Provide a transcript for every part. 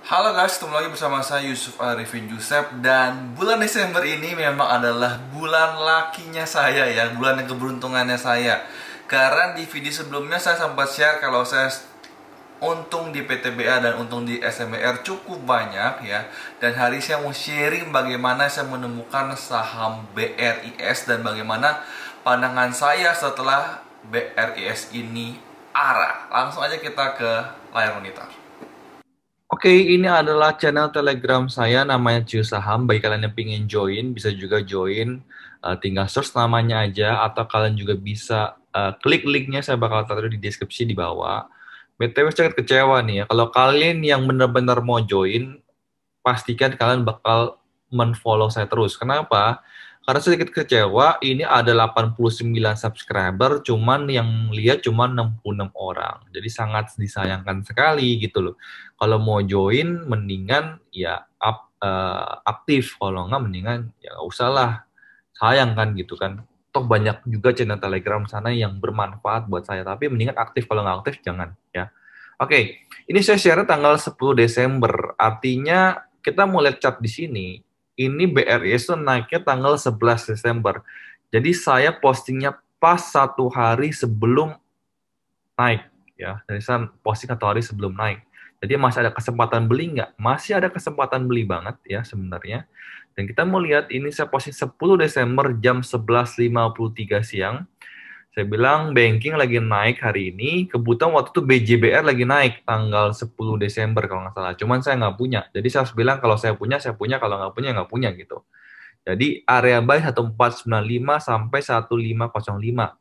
Halo guys, ketemu lagi bersama saya Yusuf Arifin Joseph. Dan bulan Desember ini memang adalah bulan lakinya saya ya, bulan keberuntungannya saya. Karena di video sebelumnya saya sempat share kalau saya untung di PTBA dan untung di SMBR cukup banyak ya. Dan hari ini saya mau sharing bagaimana saya menemukan saham BRIS dan bagaimana pandangan saya setelah BRIS ini arah. Langsung aja kita ke layar monitor. Oke, ini adalah channel Telegram saya, namanya Cio Saham. Bagi kalian yang pengen join, bisa juga join. Tinggal search namanya aja, atau kalian juga bisa klik linknya, saya bakal taruh di deskripsi di bawah. BTW saya kecewa nih ya, kalau kalian yang benar-benar mau join, pastikan kalian bakal menfollow saya terus. Kenapa? Karena sedikit kecewa, ini ada 89 subscriber, cuman yang lihat cuma 66 orang. Jadi sangat disayangkan sekali gitu loh. Kalau mau join, mendingan ya aktif. Kalau nggak, mendingan ya nggak usah lah. Sayang kan gitu kan. Toh banyak juga channel Telegram sana yang bermanfaat buat saya. Tapi mendingan aktif, kalau nggak aktif jangan ya. Oke, ini saya share tanggal 10 Desember. Artinya kita mau lihat chart di sini. Ini BRIS itu naiknya tanggal 11 Desember. Jadi saya postingnya pas satu hari sebelum naik ya. Jadi saya posting satu hari sebelum naik. Jadi masih ada kesempatan beli nggak? Masih ada kesempatan beli banget ya sebenarnya. Dan kita mau lihat ini saya posting 10 Desember jam 11.53 siang. Saya bilang banking lagi naik hari ini, kebetulan waktu itu BJBR lagi naik tanggal 10 Desember kalau nggak salah. Cuman saya nggak punya. Jadi saya harus bilang kalau saya punya, kalau nggak punya gitu. Jadi area buy 1495 sampai 1505.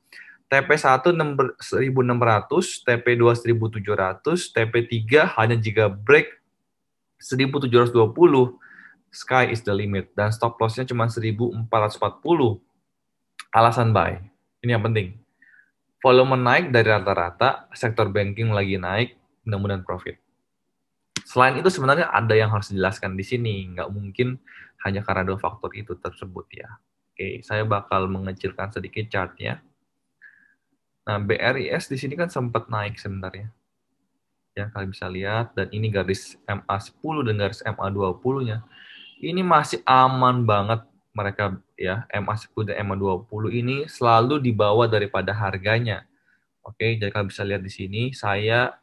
TP1 1600, TP2 1700, TP3 hanya jika break 1720, sky is the limit. Dan stop loss-nya cuma 1440. Alasan buy. Ini yang penting. Volume naik dari rata-rata, sektor banking lagi naik, mudah-mudahan profit. Selain itu sebenarnya ada yang harus dijelaskan di sini, nggak mungkin hanya karena dua faktor itu tersebut ya. Oke, saya bakal mengecilkan sedikit chartnya. Nah, BRIS di sini kan sempat naik sebenarnya. Ya, kalian bisa lihat, dan ini garis MA10 dan garis MA20-nya. Ini masih aman banget mereka ya, MA10 dan MA20 ini selalu di bawah daripada harganya. Oke, jadi kalian bisa lihat di sini, saya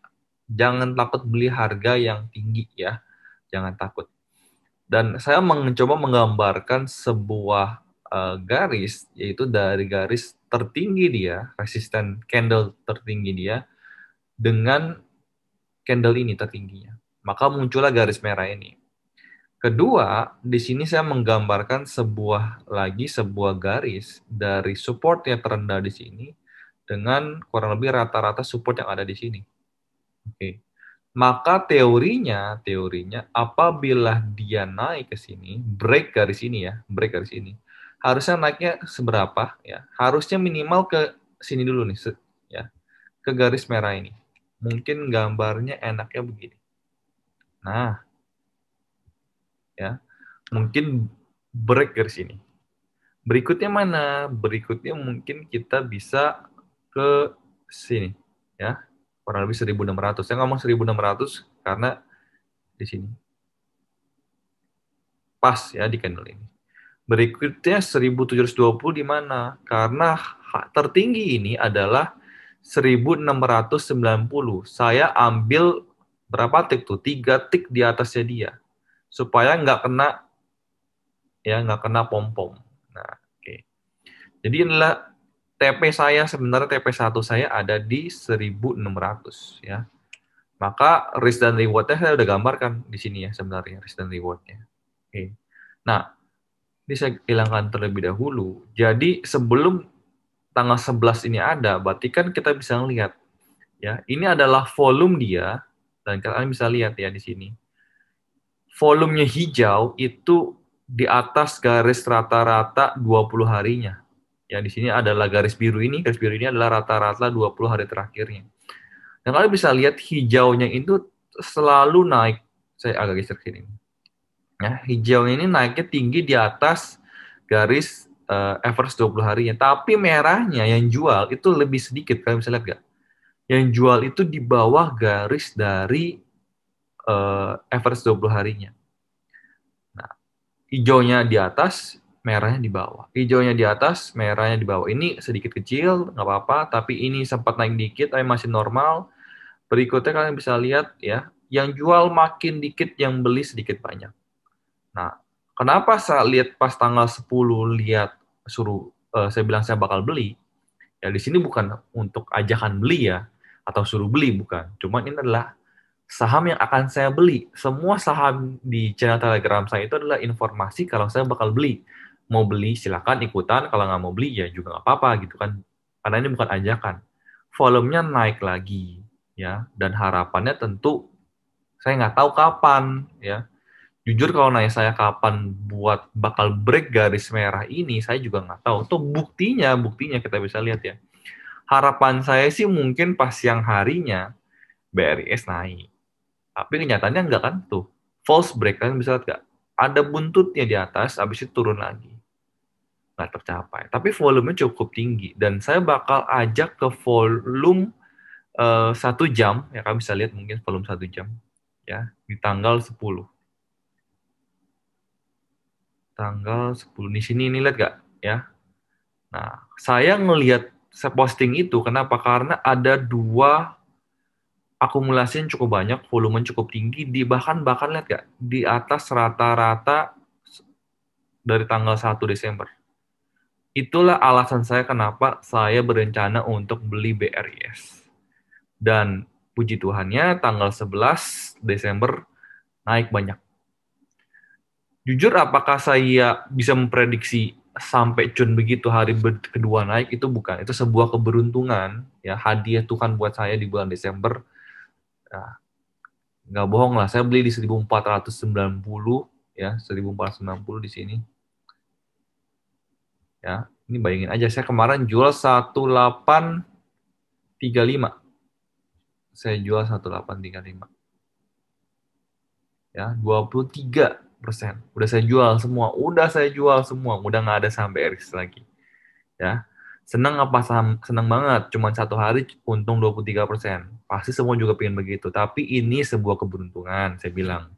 jangan takut beli harga yang tinggi ya. Jangan takut. Dan saya mencoba menggambarkan sebuah garis, yaitu dari garis tertinggi dia, resisten candle tertinggi dia, dengan candle ini tertingginya. Maka muncullah garis merah ini. Kedua, di sini saya menggambarkan sebuah garis dari support yang terendah di sini dengan kurang lebih rata-rata support yang ada di sini. Oke. Maka teorinya apabila dia naik ke sini, break garis ini ya, break garis ini. Harusnya naiknya seberapa ya? Harusnya minimal ke sini dulu nih, ya. Ke garis merah ini. Mungkin gambarnya enaknya begini. Nah, ya. Mungkin break garis ini. Berikutnya mana? Berikutnya mungkin kita bisa ke sini, ya. Kurang lebih 1600. Saya ngomong 1600 karena di sini. Pas ya di candle ini. Berikutnya 1720 di mana? Karena tertinggi ini adalah 1690. Saya ambil berapa tik tuh? 3 tik di atasnya dia. Supaya nggak kena pom-pom. Nah, oke. Jadi inilah TP saya, sebenarnya TP1 saya ada di 1600 ya. Maka risk dan reward-nya saya udah gambarkan di sini ya sebenarnya, risk dan reward-nya. Oke. Nah, ini saya hilangkan terlebih dahulu. Jadi sebelum tanggal 11 ini ada, berarti kan kita bisa lihat ya. Ini adalah volume dia, dan kalian bisa lihat ya di sini. Volumenya hijau itu di atas garis rata-rata 20 harinya. Ya, di sini adalah garis biru ini adalah rata-rata 20 hari terakhirnya. Dan kalian bisa lihat hijaunya itu selalu naik. Saya agak geser sini. Ya, hijau ini naiknya tinggi di atas garis average 20 harinya. Tapi merahnya yang jual itu lebih sedikit. Kalian bisa lihat nggak? Yang jual itu di bawah garis dari average 20 harinya. Nah, hijaunya di atas, merahnya di bawah. Hijaunya di atas, merahnya di bawah. Ini sedikit kecil, nggak apa-apa, tapi ini sempat naik dikit, tapi masih normal. Berikutnya kalian bisa lihat ya, yang jual makin dikit, yang beli sedikit banyak. Nah, kenapa saya lihat pas tanggal 10 lihat suruh saya bilang saya bakal beli? Ya di sini bukan untuk ajakan beli ya atau suruh beli bukan. Cuman ini adalah saham yang akan saya beli. Semua saham di channel Telegram saya itu adalah informasi kalau saya bakal beli. Mau beli silakan ikutan, kalau nggak mau beli ya juga nggak apa-apa gitu kan. Karena ini bukan ajakan. Volumenya naik lagi ya dan harapannya tentu saya nggak tahu kapan ya. Jujur kalau nanya saya kapan buat bakal break garis merah ini, saya juga nggak tahu. Tuh buktinya kita bisa lihat ya. Harapan saya sih mungkin pas siang harinya BRIS naik. Tapi kenyataannya enggak kan tuh. False break, kan bisa lihat nggak? Ada buntutnya di atas, habis itu turun lagi. Nggak tercapai. Tapi volumenya cukup tinggi. Dan saya bakal ajak ke volume 1 jam. Ya, kalian bisa lihat mungkin volume 1 jam. Ya, di tanggal 10. Tanggal 10. Di sini ini lihat nggak? Ya. Nah, saya ngelihat saya posting itu, kenapa? Karena ada dua akumulasi yang cukup banyak, volume cukup tinggi, di bahkan lihat nggak? Di atas rata-rata dari tanggal 1 Desember. Itulah alasan saya kenapa saya berencana untuk beli BRIS. Dan puji Tuhannya tanggal 11 Desember naik banyak. Jujur apakah saya bisa memprediksi sampai Jun begitu hari kedua naik, itu bukan. Itu sebuah keberuntungan, ya hadiah Tuhan buat saya di bulan Desember. Nah, nggak bohong lah, saya beli di 1490 ya, 1490 di sini. Ya, ini bayangin aja saya kemarin jual 1835. Saya jual 1835. Ya, 23%. Udah saya jual semua, udah nggak ada saham BRX lagi. Ya. Senang apa saham? Senang banget, cuma 1 hari untung 23%. Pasti semua juga pengen begitu, tapi ini sebuah keberuntungan, saya bilang.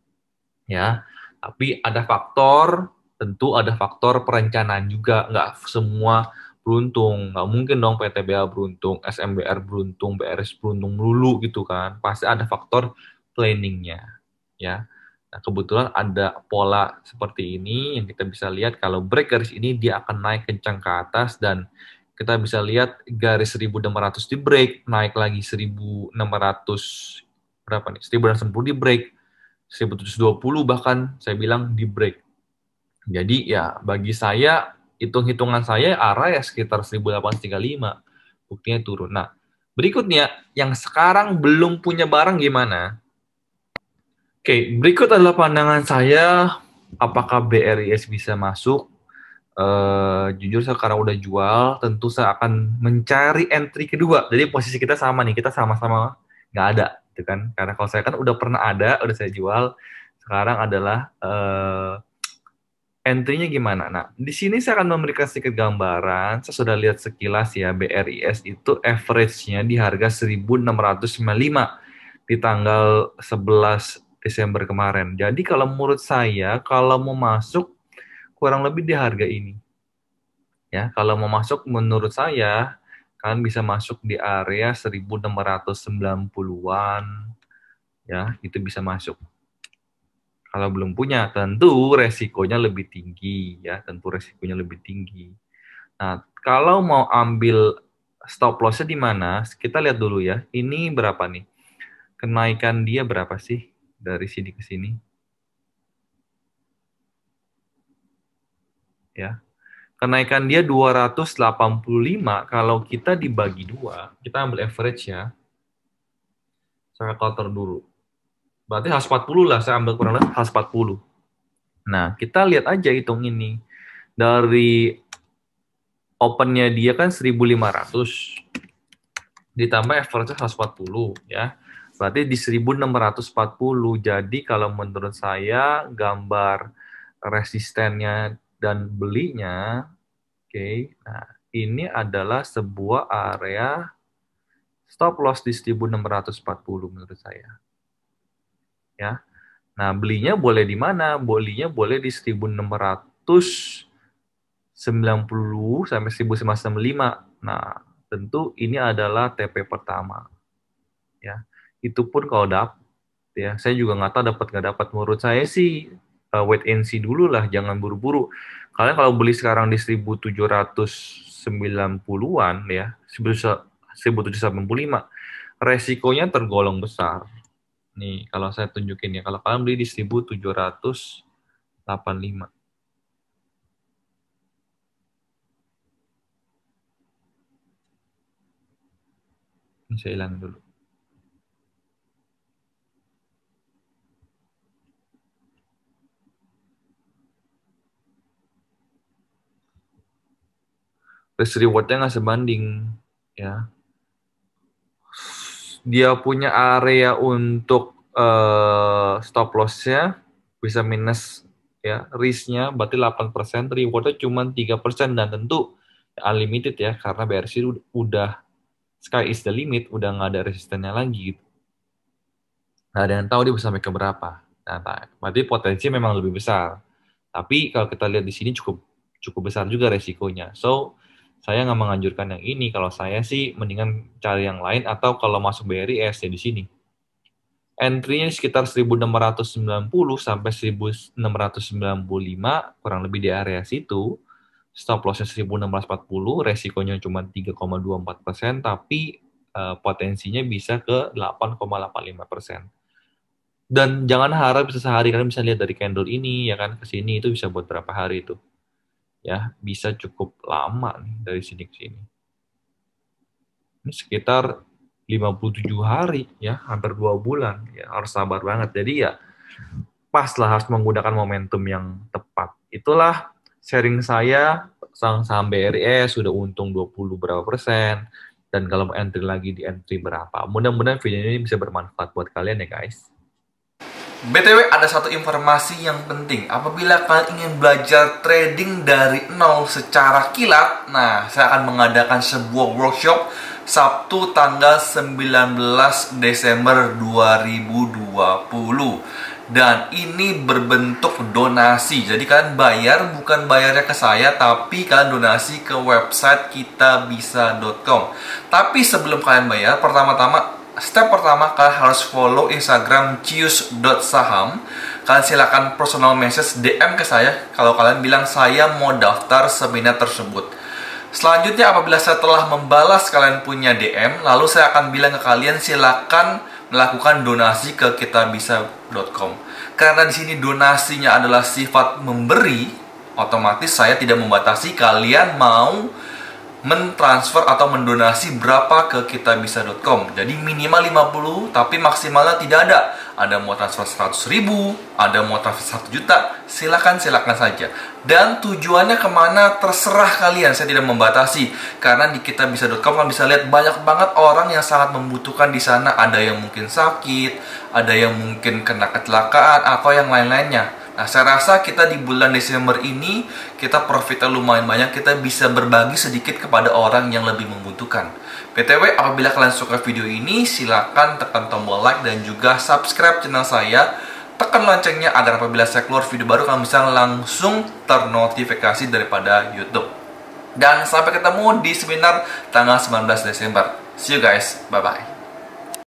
Ya, tapi ada faktor, tentu ada faktor perencanaan juga, nggak semua beruntung, nggak mungkin dong PTBA beruntung, SMBR beruntung, BRS beruntung dulu gitu kan, pasti ada faktor planningnya, ya. Nah, kebetulan ada pola seperti ini yang kita bisa lihat kalau break garis ini dia akan naik kencang ke atas dan kita bisa lihat garis 1600 di break, naik lagi 1600 berapa nih? 1610 di break, 1720 bahkan saya bilang di break. Jadi ya bagi saya hitung-hitungan saya arah ya sekitar 1835. Buktinya turun. Nah, berikutnya yang sekarang belum punya barang gimana? Oke, berikut adalah pandangan saya apakah BRIS bisa masuk. Jujur saya sekarang udah jual, tentu saya akan mencari entry kedua. Jadi posisi kita sama nih, kita sama-sama nggak ada, gitu kan? Karena kalau saya kan udah pernah ada, udah saya jual. Sekarang adalah entry-nya gimana? Nah, di sini saya akan memberikan sedikit gambaran. Saya sudah lihat sekilas ya, BRIS itu average-nya di harga 1695 di tanggal 11 Desember kemarin. Jadi kalau menurut saya, kalau mau masuk kurang lebih di harga ini. Ya, kalau mau masuk menurut saya kalian bisa masuk di area 1690-an ya, itu bisa masuk. Kalau belum punya, tentu resikonya lebih tinggi ya, tentu resikonya lebih tinggi. Nah, kalau mau ambil stop loss-nya di mana? Kita lihat dulu ya. Ini berapa nih? Kenaikan dia berapa sih dari sini ke sini? Ya. Kenaikan dia 285, kalau kita dibagi dua, kita ambil average ya. Saya kalkulator dulu. Berarti harus 40 lah, saya ambil kurang lebih harus 40. Nah, kita lihat aja hitung ini. Dari opennya dia kan 1500, ditambah average 140 ya. Berarti di 1640. Jadi kalau menurut saya gambar resistennya dan belinya, oke. Nah, ini adalah sebuah area stop loss di 1640 menurut saya. ya. Nah, belinya boleh di mana? Belinya boleh di 1690 sampai 1995. Nah, tentu ini adalah TP pertama, ya. Itu pun kalau dapat, ya. Saya juga nggak tahu dapat nggak dapat. Menurut saya sih wait and see dulu lah, jangan buru-buru. Kalian kalau beli sekarang di 1790-an ya, 1785, resikonya tergolong besar. Nih, kalau saya tunjukin ya, kalau kalian beli di 1785. Ini saya hilangin dulu. Risk reward-nya nggak sebanding, ya. Dia punya area untuk stop loss-nya bisa minus, ya, risk-nya berarti 8%, reward-nya cuma 3%, dan tentu unlimited ya, karena BRC udah sky is the limit, udah nggak ada resistennya lagi gitu. Nggak ada yang tahu dia bisa sampai ke berapa. Nah, berarti potensi memang lebih besar. Tapi kalau kita lihat di sini cukup besar juga resikonya. So, saya nggak menganjurkan yang ini. Kalau saya sih mendingan cari yang lain, atau kalau masuk BRIS ya di sini. Entry-nya sekitar 1690 sampai 1695, kurang lebih di area situ. Stop loss-nya 1640, resikonya cuma 3,24%, tapi potensinya bisa ke 8,85%. Dan jangan harap bisa sehari, kalian bisa lihat dari candle ini, ya kan, ke sini itu bisa buat berapa hari itu. Ya, bisa cukup lama nih dari sini ke sini. Ini sekitar 57 hari ya, hampir 2 bulan. Ya, harus sabar banget. Jadi ya pas lah, harus menggunakan momentum yang tepat. Itulah sharing saya saham BRIS, sudah untung 20 berapa persen, dan kalau mau entry lagi di entry berapa. Mudah-mudahan video ini bisa bermanfaat buat kalian ya guys. BTW, ada satu informasi yang penting. Apabila kalian ingin belajar trading dari nol secara kilat, nah, saya akan mengadakan sebuah workshop Sabtu tanggal 19 Desember 2020. Dan ini berbentuk donasi. Jadi kalian bayar, bukan bayarnya ke saya, tapi kalian donasi ke website kitabisa.com. Tapi sebelum kalian bayar, step pertama, kalian harus follow Instagram cius.saham. Kalian silakan personal message DM ke saya kalau kalian bilang saya mau daftar seminar tersebut. Selanjutnya, apabila saya telah membalas kalian punya DM, lalu saya akan bilang ke kalian silakan melakukan donasi ke kitabisa.com. Karena di sini donasinya adalah sifat memberi, otomatis saya tidak membatasi kalian mau mentransfer atau mendonasi berapa ke kitabisa.com. Jadi minimal 50, tapi maksimalnya tidak ada. Ada mau transfer 100.000, ada mau transfer 1 juta, silakan saja. Dan tujuannya kemana terserah kalian, saya tidak membatasi. Karena di kitabisa.com kalian bisa lihat banyak banget orang yang sangat membutuhkan di sana. Ada yang mungkin sakit, ada yang mungkin kena kecelakaan, atau yang lain-lainnya. Nah, saya rasa kita di bulan Desember ini, kita profitnya lumayan banyak, kita bisa berbagi sedikit kepada orang yang lebih membutuhkan. BTW, apabila kalian suka video ini, silakan tekan tombol like dan juga subscribe channel saya. Tekan loncengnya agar apabila saya keluar video baru, kalian bisa langsung ternotifikasi daripada YouTube. Dan sampai ketemu di seminar tanggal 19 Desember. See you guys, bye-bye.